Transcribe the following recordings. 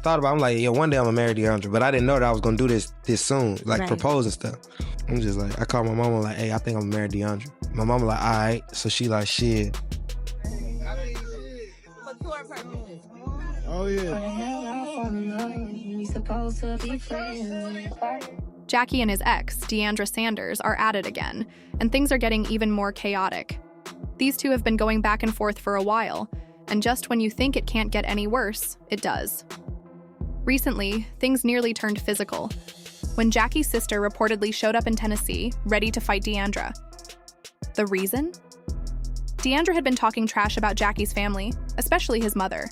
thought about it. I'm like, yo, one day I'm gonna marry Deiondra, but I didn't know that I was gonna do this soon, like Right. propose and stuff. I'm just like, I called my mama like, hey, I think I'm gonna marry Deiondra. My mama like, all right. So she like, shit. Oh, yeah. Jackie and his ex, Deiondra Sanders, are at it again, and things are getting even more chaotic. These two have been going back and forth for a while, and just when you think it can't get any worse, it does. Recently, things nearly turned physical when Jackie's sister reportedly showed up in Tennessee, ready to fight Deiondra. The reason? Deiondra had been talking trash about Jackie's family, especially his mother.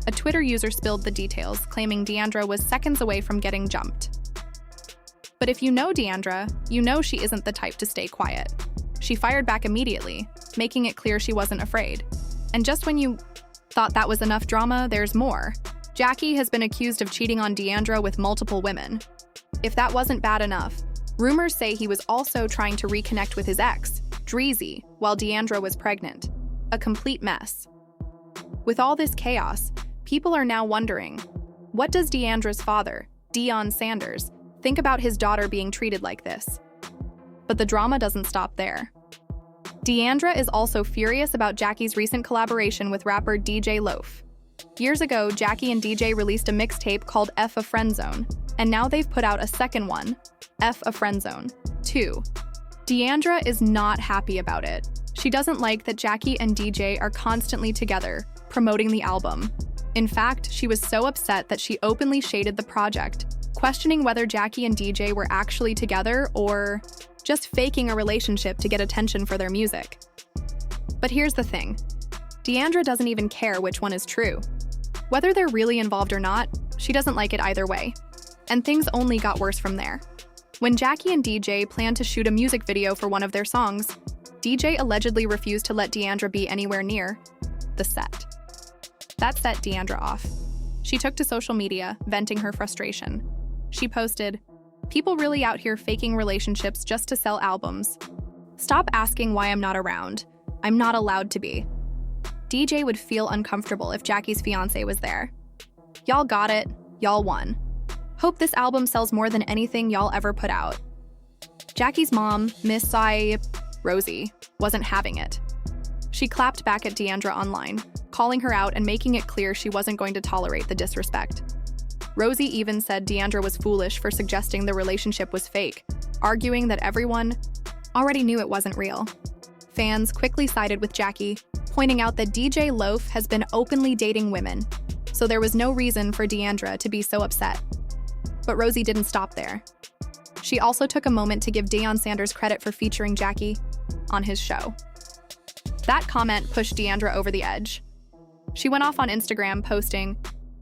A Twitter user spilled the details, claiming Deiondra was seconds away from getting jumped. But if you know Deiondra, you know she isn't the type to stay quiet. She fired back immediately, making it clear she wasn't afraid. And just when you thought that was enough drama, there's more. Jackie has been accused of cheating on Deiondra with multiple women. If that wasn't bad enough, rumors say he was also trying to reconnect with his ex, Dreezy, while Deiondra was pregnant. A complete mess. With all this chaos, people are now wondering, what does Deiondra's father, Deion Sanders, think about his daughter being treated like this? But the drama doesn't stop there. Deiondra is also furious about Jackie's recent collaboration with rapper DJ Loaf. Years ago, Jackie and DJ released a mixtape called F a Friendzone, and now they've put out a second one, F a Friendzone 2. Deiondra is not happy about it. She doesn't like that Jackie and DJ are constantly together, promoting the album. In fact, she was so upset that she openly shaded the project, questioning whether Jackie and DJ were actually together or just faking a relationship to get attention for their music. But here's the thing. Deiondra doesn't even care which one is true. Whether they're really involved or not, she doesn't like it either way. And things only got worse from there. When Jackie and DJ planned to shoot a music video for one of their songs, DJ allegedly refused to let Deiondra be anywhere near the set. That set Deiondra off. She took to social media, venting her frustration. She posted, "People really out here faking relationships just to sell albums. Stop asking why I'm not around. I'm not allowed to be." DJ would feel uncomfortable if Jackie's fiancé was there. Y'all got it. Y'all won. Hope this album sells more than anything y'all ever put out. Jackie's mom, Miss Rosie, wasn't having it. She clapped back at Deiondra online, calling her out and making it clear she wasn't going to tolerate the disrespect. Rosie even said Deiondra was foolish for suggesting the relationship was fake, arguing that everyone already knew it wasn't real. Fans quickly sided with Jackie, pointing out that DJ Loaf has been openly dating women, so there was no reason for Deiondra to be so upset. But Rosie didn't stop there. She also took a moment to give Deion Sanders credit for featuring Jackie on his show. That comment pushed Deiondra over the edge. She went off on Instagram posting,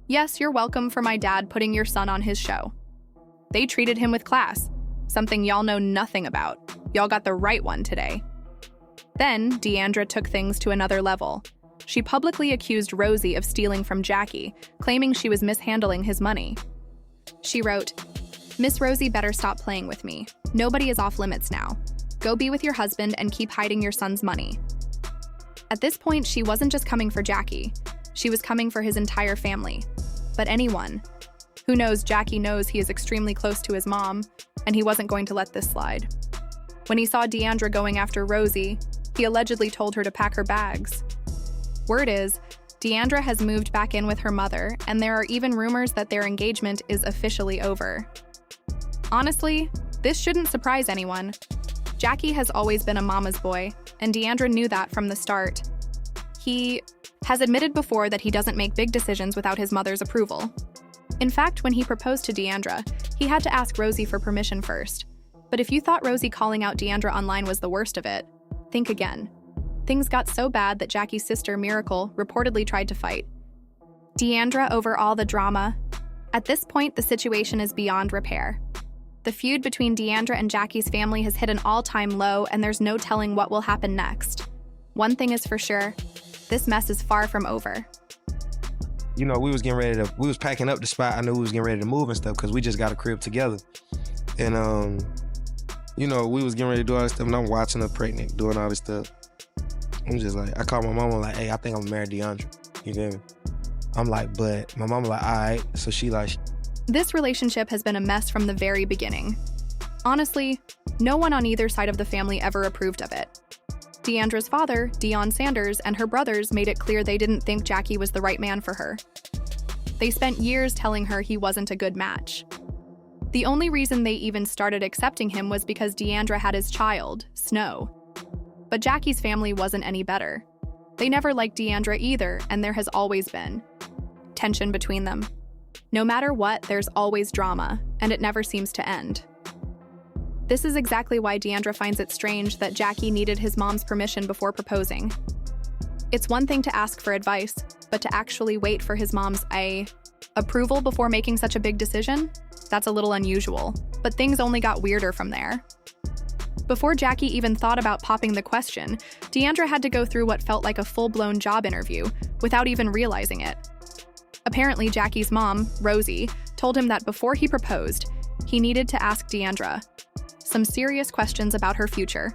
"Yes, you're welcome for my dad putting your son on his show. They treated him with class, something y'all know nothing about. Y'all got the right one today." Then, Deiondra took things to another level. She publicly accused Rosie of stealing from Jackie, claiming she was mishandling his money. She wrote, "Miss Rosie better stop playing with me. Nobody is off limits now. Go be with your husband and keep hiding your son's money." At this point, she wasn't just coming for Jackie. She was coming for his entire family. But anyone who knows Jackie knows he is extremely close to his mom, and he wasn't going to let this slide. When he saw Deiondra going after Rosie, he allegedly told her to pack her bags. Word is, Deiondra has moved back in with her mother, and there are even rumors that their engagement is officially over. Honestly, this shouldn't surprise anyone. Jackie has always been a mama's boy, and Deiondra knew that from the start. He has admitted before that he doesn't make big decisions without his mother's approval. In fact, when he proposed to Deiondra, he had to ask Rosie for permission first. But if you thought Rosie calling out Deiondra online was the worst of it, think again. Things got so bad that Jackie's sister, Miracle, reportedly tried to fight Deiondra over all the drama. At this point, the situation is beyond repair. The feud between Deiondra and Jackie's family has hit an all-time low, and there's no telling what will happen next. One thing is for sure, this mess is far from over. You know, we was packing up the spot. I knew we was getting ready to move and stuff because we just got a crib together. And, you know, we was getting ready to do all this stuff, and I'm watching her pregnant, doing all this stuff. I'm just like, I called my mama like, hey, I think I'm gonna marry Deiondra. You feel me? I'm like, but my mom like, all right. So she like... This relationship has been a mess from the very beginning. Honestly, no one on either side of the family ever approved of it. Deiondra's father, Deion Sanders, and her brothers made it clear they didn't think Jacquee was the right man for her. They spent years telling her he wasn't a good match. The only reason they even started accepting him was because Deiondra had his child, Snow. But Jacquee's family wasn't any better. They never liked Deiondra either, and there has always been tension between them. No matter what, there's always drama, and it never seems to end. This is exactly why Deiondra finds it strange that Jacquee needed his mom's permission before proposing. It's one thing to ask for advice, but to actually wait for his mom's approval before making such a big decision? That's a little unusual, but things only got weirder from there. Before Jacquee even thought about popping the question, Deiondra had to go through what felt like a full-blown job interview without even realizing it. Apparently, Jackie's mom, Rosie, told him that before he proposed, he needed to ask Deiondra some serious questions about her future.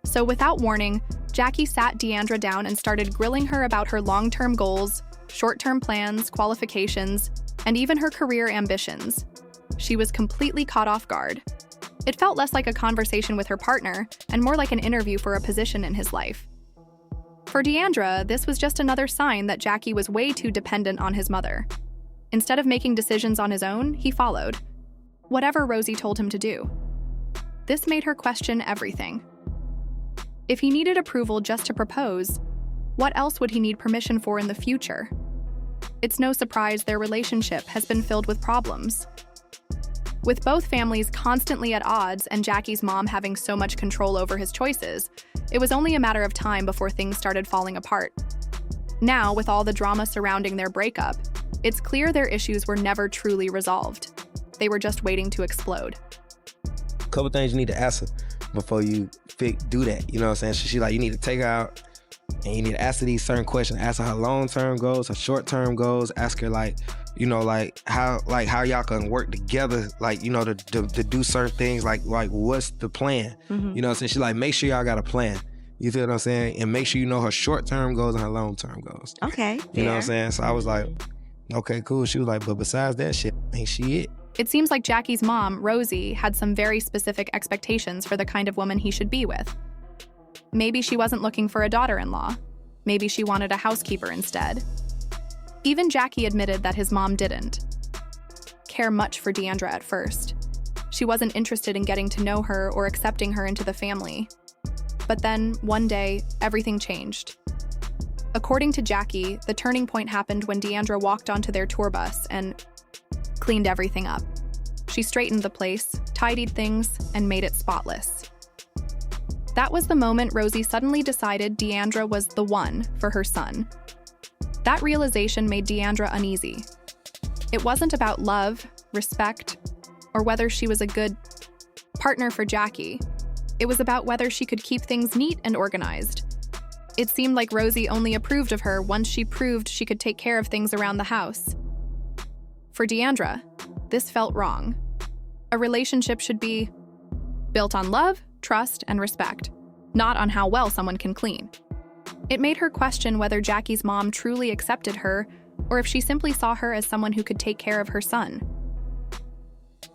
So without warning, Jacquee sat Deiondra down and started grilling her about her long-term goals, short-term plans, qualifications, and even her career ambitions. She was completely caught off guard. It felt less like a conversation with her partner and more like an interview for a position in his life. For Deiondra, this was just another sign that Jacquee was way too dependent on his mother. Instead of making decisions on his own, he followed whatever Rosie told him to do. This made her question everything. If he needed approval just to propose, what else would he need permission for in the future? It's no surprise their relationship has been filled with problems. With both families constantly at odds and Jackie's mom having so much control over his choices, it was only a matter of time before things started falling apart. Now, with all the drama surrounding their breakup, it's clear their issues were never truly resolved. They were just waiting to explode. A couple things you need to ask her before you do that. You know what I'm saying? She like, you need to take her out and you need to ask her these certain questions. Ask her long-term goals, her short-term goals. Ask her like, you know, how y'all can work together, like, you know, to do certain things, like what's the plan? Mm-hmm. You know what I'm saying? She's like, make sure y'all got a plan. You feel what I'm saying? And make sure you know her short-term goals and her long-term goals. Okay. You know what I'm saying? So I was like, okay, cool. She was like, but besides that shit, ain't she it? It seems like Jackie's mom, Rosie, had some very specific expectations for the kind of woman he should be with. Maybe she wasn't looking for a daughter-in-law. Maybe she wanted a housekeeper instead. Even Jacquee admitted that his mom didn't care much for Deiondra at first. She wasn't interested in getting to know her or accepting her into the family. But then, one day, everything changed. According to Jacquee, the turning point happened when Deiondra walked onto their tour bus and cleaned everything up. She straightened the place, tidied things, and made it spotless. That was the moment Rosie suddenly decided Deiondra was the one for her son. That realization made Deiondra uneasy. It wasn't about love, respect, or whether she was a good partner for Jacquee. It was about whether she could keep things neat and organized. It seemed like Rosie only approved of her once she proved she could take care of things around the house. For Deiondra, this felt wrong. A relationship should be built on love, trust, and respect, not on how well someone can clean. It made her question whether Jackie's mom truly accepted her or if she simply saw her as someone who could take care of her son.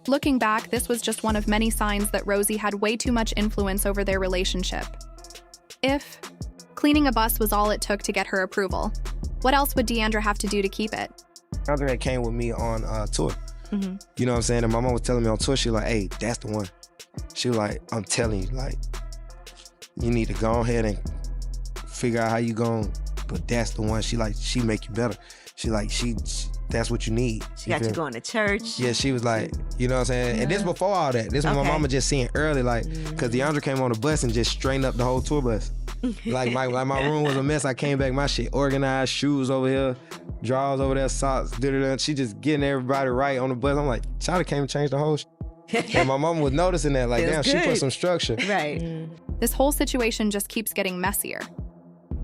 Looking back, this was just one of many signs that Rosie had way too much influence over their relationship. If cleaning a bus was all it took to get her approval, what else would Deiondra have to do to keep it? Deiondra came with me on tour. Mm-hmm. You know what I'm saying? And my mom was telling me on tour, she was like, hey, that's the one. She was like, I'm telling you, like, you need to go ahead and figure out how you going, but that's the one. She make you better. She like, that's what you need. She got you going to church. Yeah, she was like, you know what I'm saying? Yeah. And this before all that. This was my mama just seeing early, like, because Deiondra came on the bus and just straightened up the whole tour bus. Like my room was a mess. I came back, my shit organized, shoes over here, drawers over there, socks, She just getting everybody right on the bus. I'm like, China came and changed the whole shit. And my mom was noticing that, like, damn, she put some structure. Right. This whole situation just keeps getting messier.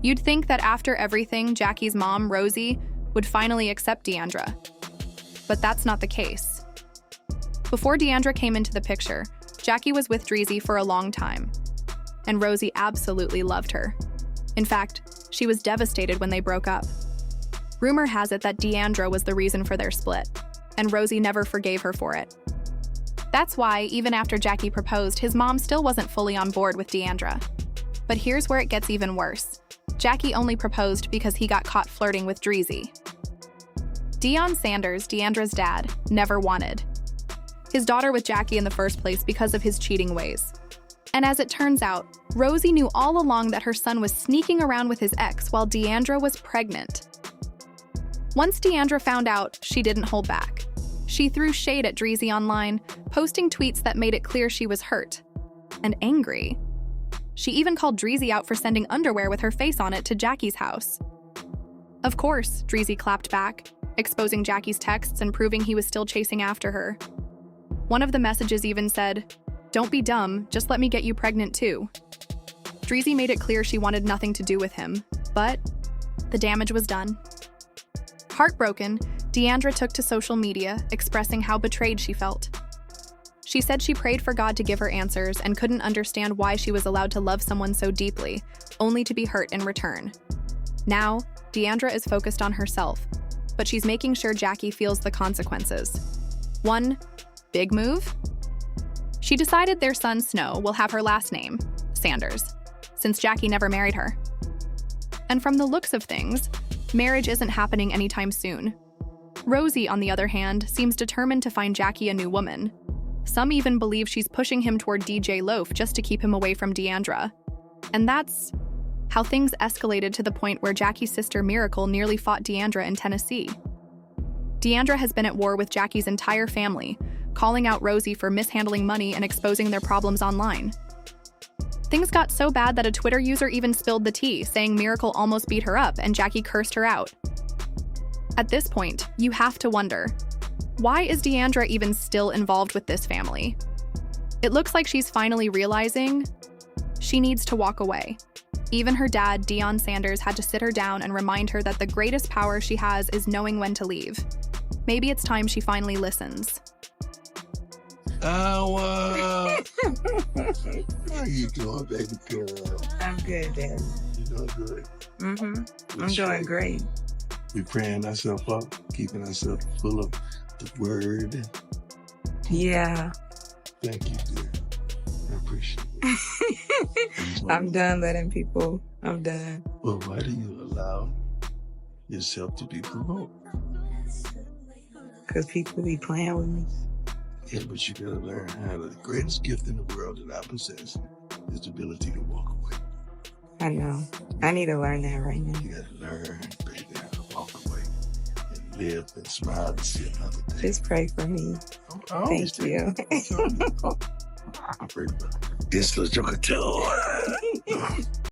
You'd think that after everything, Jackie's mom, Rosie, would finally accept Deiondra. But that's not the case. Before Deiondra came into the picture, Jacquee was with Dreezy for a long time. And Rosie absolutely loved her. In fact, she was devastated when they broke up. Rumor has it that Deiondra was the reason for their split, and Rosie never forgave her for it. That's why, even after Jacquie proposed, his mom still wasn't fully on board with Deiondra. But here's where it gets even worse. Jacquie only proposed because he got caught flirting with Dreezy. Deion Sanders, Deiondra's dad, never wanted his daughter with Jacquie in the first place because of his cheating ways. And as it turns out, Rosie knew all along that her son was sneaking around with his ex while Deiondra was pregnant. Once Deiondra found out, she didn't hold back. She threw shade at Dreezy online, posting tweets that made it clear she was hurt and angry. She even called Dreezy out for sending underwear with her face on it to Jacquie's house. Of course, Dreezy clapped back, exposing Jacquie's texts and proving he was still chasing after her. One of the messages even said, "Don't be dumb, just let me get you pregnant too." Dreezy made it clear she wanted nothing to do with him, but the damage was done. Heartbroken, Deiondra took to social media, expressing how betrayed she felt. She said she prayed for God to give her answers and couldn't understand why she was allowed to love someone so deeply, only to be hurt in return. Now, Deiondra is focused on herself, but she's making sure Jacquie feels the consequences. One big move? She decided their son Snow will have her last name, Sanders, since Jacquie never married her. And from the looks of things, marriage isn't happening anytime soon. Rosie, on the other hand, seems determined to find Jacquie a new woman. Some even believe she's pushing him toward DJ Loaf just to keep him away from Deiondra. And that's how things escalated to the point where Jacquie's sister Miracle nearly fought Deiondra in Tennessee. Deiondra has been at war with Jacquie's entire family, calling out Rosie for mishandling money and exposing their problems online. Things got so bad that a Twitter user even spilled the tea, saying Miracle almost beat her up and Jacquie cursed her out. At this point, you have to wonder, why is Deiondra even still involved with this family? It looks like she's finally realizing she needs to walk away. Even her dad, Deion Sanders, had to sit her down and remind her that the greatest power she has is knowing when to leave. Maybe it's time she finally listens. How you doing, baby girl? I'm good, Dad. You doing good? I'm doing great. We praying ourselves up, keeping ourselves full of the word. Yeah. Thank you, dear. I appreciate it. I'm done letting people. I'm done. Well, why do you allow yourself to be provoked? Because people be playing with me. Yeah, but you gotta learn how the greatest gift in the world that I possess is the ability to walk away. I know. I need to learn that right now. You gotta learn, baby, how to walk away and live and smile and see another day. Just pray for me. Thank you. I pray for this little joker too.